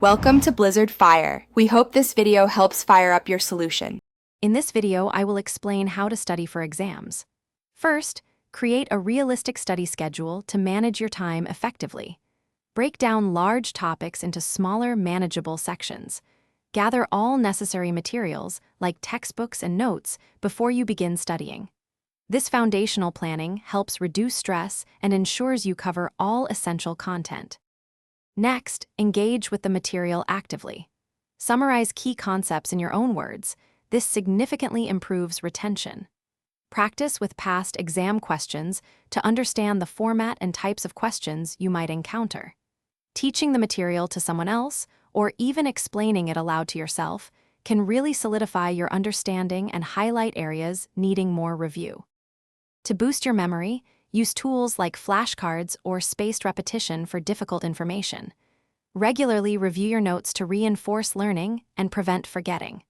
Welcome to Blizzard Fire. We hope this video helps fire up your solution. In this video, I will explain how to study for exams. First, create a realistic study schedule to manage your time effectively. Break down large topics into smaller, manageable sections. Gather all necessary materials, like textbooks and notes, before you begin studying. This foundational planning helps reduce stress and ensures you cover all essential content. Next, engage with the material actively. Summarize key concepts in your own words. This significantly improves retention. Practice with past exam questions to understand the format and types of questions you might encounter. Teaching the material to someone else, or even explaining it aloud to yourself, can really solidify your understanding and highlight areas needing more review. To boost your memory, use tools like flashcards or spaced repetition for difficult information. Regularly review your notes to reinforce learning and prevent forgetting.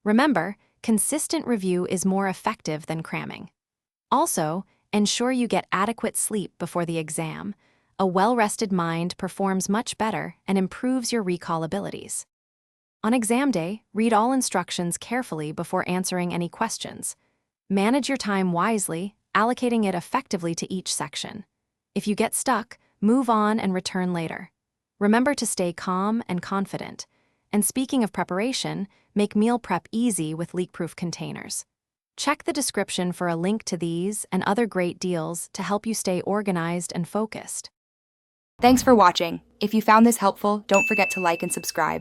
Remember, consistent review is more effective than cramming. Also, ensure you get adequate sleep before the exam. A well-rested mind performs much better and improves your recall abilities. On exam day, read all instructions carefully before answering any questions. Manage your time wisely, allocating it effectively to each section. If you get stuck, move on and return later. Remember to stay calm and confident. And speaking of preparation, make meal prep easy with leak-proof containers. Check the description for a link to these and other great deals to help you stay organized and focused. Thanks for watching. If you found this helpful, don't forget to like and subscribe.